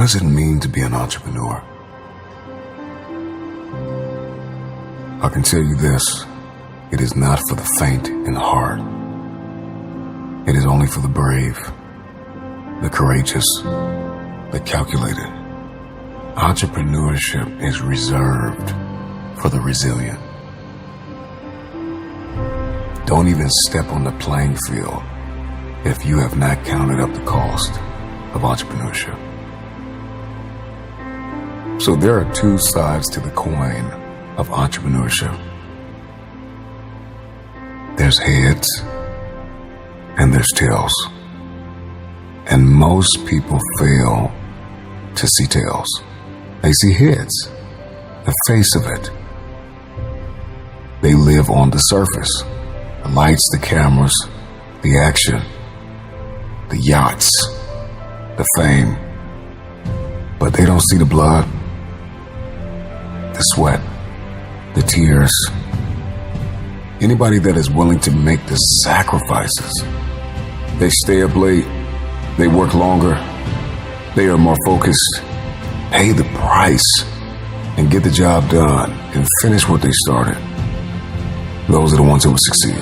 does it mean to be an entrepreneur? I can tell you this, it is not for the faint in heart. It is only for the brave, the courageous, the calculated. Entrepreneurship is reserved for the resilient. Don't even step on the playing field if you have not counted up the cost of entrepreneurship. So there are two sides to the coin of entrepreneurship. There's heads and there's tails. And most people fail to see tails. They see heads, the face of it. They live on the surface, the lights, the cameras, the action, the yachts, the fame. But they don't see the blood, the sweat, the tears. Anybody that is willing to make the sacrifices, they stay up late, they work longer, they are more focused, pay the price, and get the job done and finish what they started. Those are the ones who will succeed.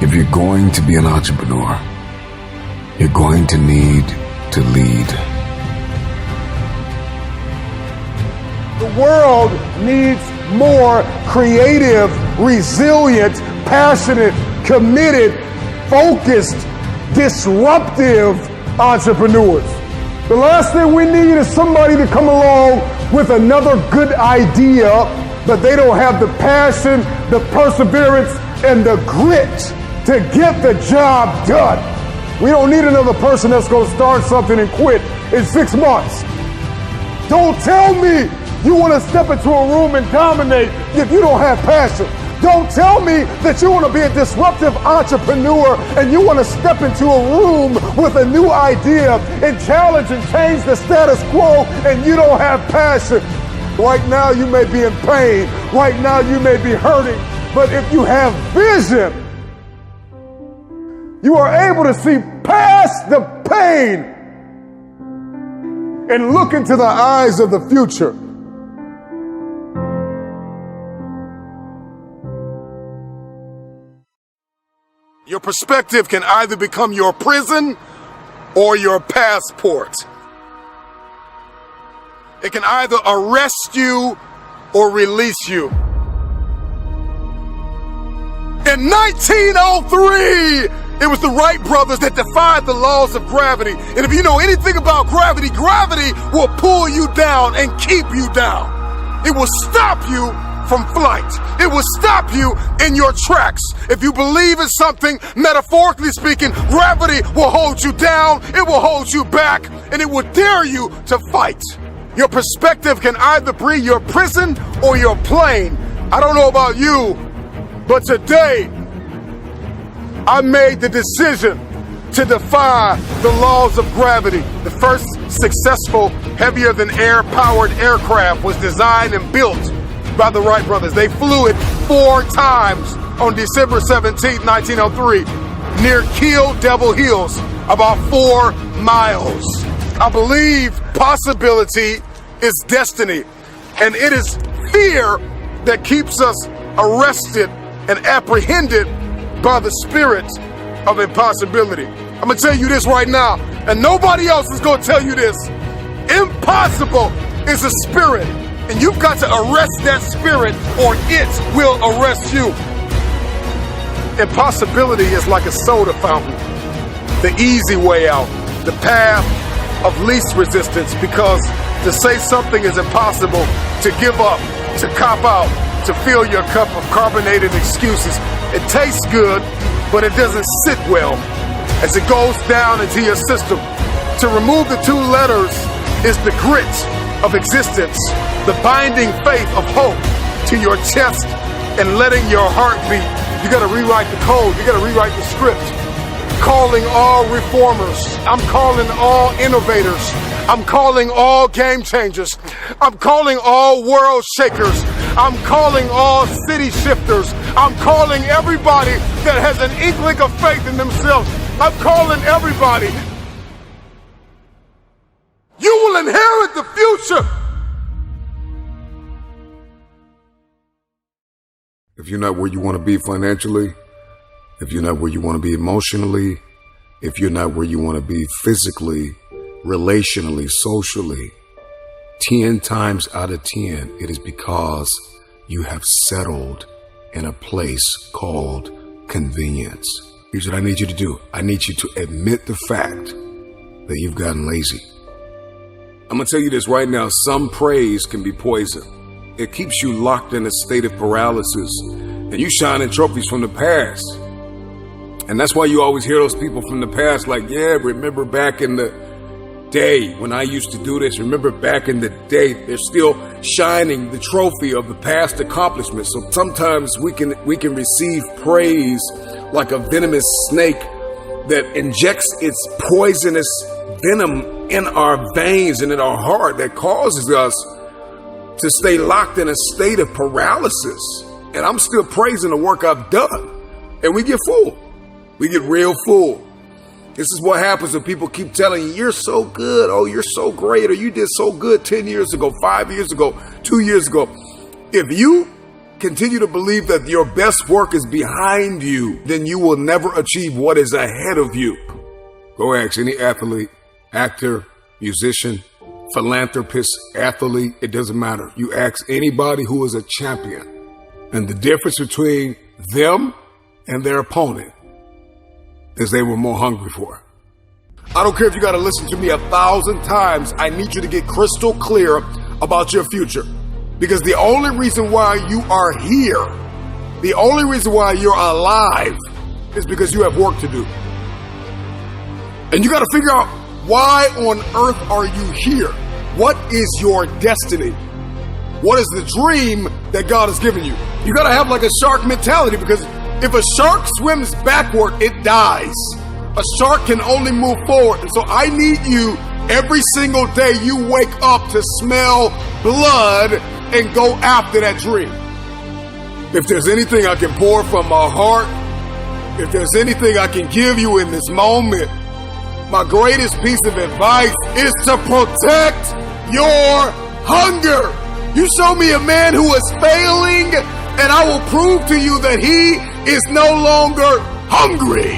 If you're going to be an entrepreneur, you're going to need to lead. The world needs more creative, resilient, passionate, committed, focused, disruptive entrepreneurs. The last thing we need is somebody to come along with another good idea, but they don't have the passion, the perseverance, and the grit to get the job done. We don't need another person that's going to start something and quit in 6 months. Don't tell me you want to step into a room and dominate if you don't have passion. Don't tell me that you want to be a disruptive entrepreneur and you want to step into a room with a new idea and challenge and change the status quo and you don't have passion. Right now you may be in pain. Right now you may be hurting. But if you have vision, you are able to see past the pain and look into the eyes of the future. Your perspective can either become your prison or your passport. It can either arrest you or release you. In 1903, it was the Wright brothers that defied the laws of gravity. And if you know anything about gravity, gravity will pull you down and keep you down. It will stop you from flight. It will stop you in your tracks. If you believe in something, metaphorically speaking, gravity will hold you down, it will hold you back, and it will dare you to fight. Your perspective can either be your prison or your plane. I don't know about you, but today I made the decision to defy the laws of gravity. The first successful heavier-than-air powered aircraft was designed and built by the Wright brothers. They flew it 4 times on December 17, 1903, near Kill Devil Hills, about 4 miles. I believe possibility is destiny, and it is fear that keeps us arrested and apprehended by the spirit of impossibility. I'm gonna tell you this right now, and nobody else is gonna tell you this. Impossible is a spirit, and you've got to arrest that spirit or it will arrest you. Impossibility is like a soda fountain, the easy way out, the path of least resistance, because to say something is impossible, to give up, to cop out, to fill your cup of carbonated excuses, it tastes good, but it doesn't sit well as it goes down into your system. To remove the 2 letters is the grit of existence, the binding faith of hope to your chest and letting your heart beat. You gotta rewrite the code, you gotta rewrite the script. Calling all reformers, I'm calling all innovators, I'm calling all game changers, I'm calling all world shakers, I'm calling all city shifters, I'm calling everybody that has an inkling of faith in themselves, I'm calling everybody inherit the future. If you're not where you want to be financially, if you're not where you want to be emotionally, if you're not where you want to be physically, relationally, socially, 10 times out of 10, it is because you have settled in a place called convenience. Here's what I need you to do. I need you to admit the fact that you've gotten lazy. I'm going to tell you this right now. Some praise can be poison. It keeps you locked in a state of paralysis, and you shining trophies from the past. And that's why you always hear those people from the past like, yeah, remember back in the day when I used to do this. Remember back in the day. They're still shining the trophy of the past accomplishments. So sometimes we can receive praise like a venomous snake that injects its poisonous venom in our veins and in our heart that causes us to stay locked in a state of paralysis. And I'm still praising the work I've done. And we get full. We get real full. This is what happens when people keep telling you, you're so good. Oh, you're so great. Or you did so good 10 years ago, 5 years ago, 2 years ago. If you continue to believe that your best work is behind you, then you will never achieve what is ahead of you. Go ask any athlete, actor, musician, philanthropist, athlete. It doesn't matter. You ask anybody who is a champion. And the difference between them and their opponent is they were more hungry for it. I don't care if you got to listen to me 1,000 times. I need you to get crystal clear about your future. Because the only reason why you are here, the only reason why you're alive is because you have work to do. And you got to figure out, why on earth are you here? What is your destiny? What is the dream that God has given you? You got to have like a shark mentality, because if a shark swims backward, it dies. A shark can only move forward. And so I need you every single day you wake up to smell blood and go after that dream. If there's anything I can pour from my heart, if there's anything I can give you in this moment, my greatest piece of advice is to protect your hunger. You show me a man who is failing, and I will prove to you that he is no longer hungry.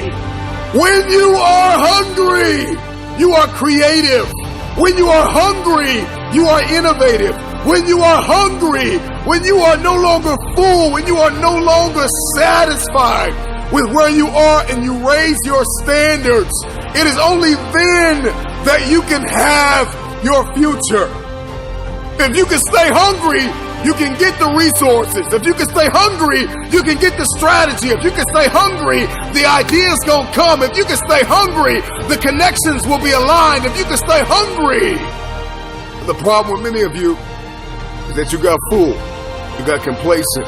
When you are hungry, you are creative. When you are hungry, you are innovative. When you are hungry, when you are no longer full, when you are no longer satisfied with where you are and you raise your standards, it is only then that you can have your future. If you can stay hungry, you can get the resources. If you can stay hungry, you can get the strategy. If you can stay hungry, the ideas gonna come. If you can stay hungry, the connections will be aligned. If you can stay hungry. The problem with many of you is that you got full, you got complacent,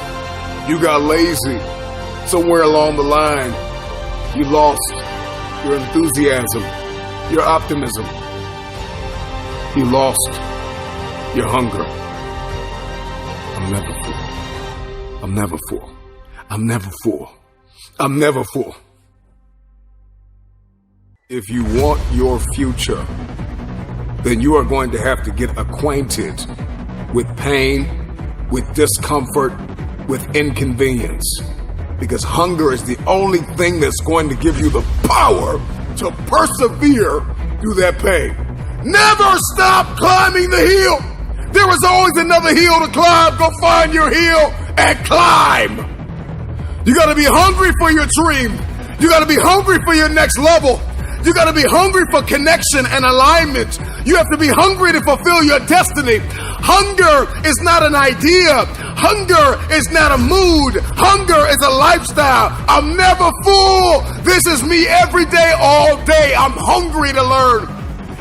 you got lazy. Somewhere along the line, you lost your enthusiasm, your optimism. You lost your hunger. I'm never full. I'm never full. I'm never full. I'm never full. If you want your future, then you are going to have to get acquainted with pain, with discomfort, with inconvenience. Because hunger is the only thing that's going to give you the power to persevere through that pain. Never stop climbing the hill. There is always another hill to climb. Go find your hill and climb. You got to be hungry for your dream. You got to be hungry for your next level. You got to be hungry for connection and alignment. You have to be hungry to fulfill your destiny. Hunger is not an idea. Hunger is not a mood. Hunger is a lifestyle. I'm never full. This is me every day, all day. I'm hungry to learn.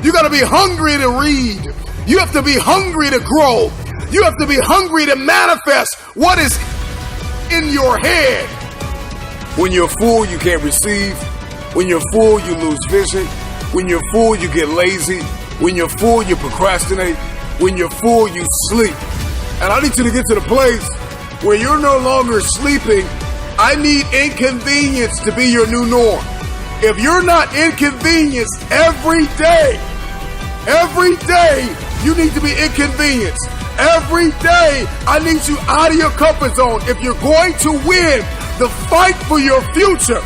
You got to be hungry to read. You have to be hungry to grow. You have to be hungry to manifest what is in your head. When you're full, you can't receive. When you're full, you lose vision. When you're full, you get lazy. When you're full, you procrastinate. When you're full, you sleep. And I need you to get to the place where you're no longer sleeping. I need inconvenience to be your new norm. If you're not inconvenienced every day, Every day, you need to be inconvenienced. Every day, I need you out of your comfort zone. If you're going to win the fight for your future,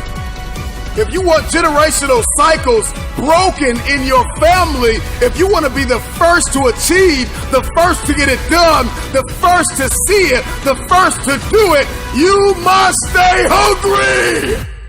if you want generational cycles broken in your family, if you want to be the first to achieve, the first to get it done, the first to see it, the first to do it, you must stay hungry.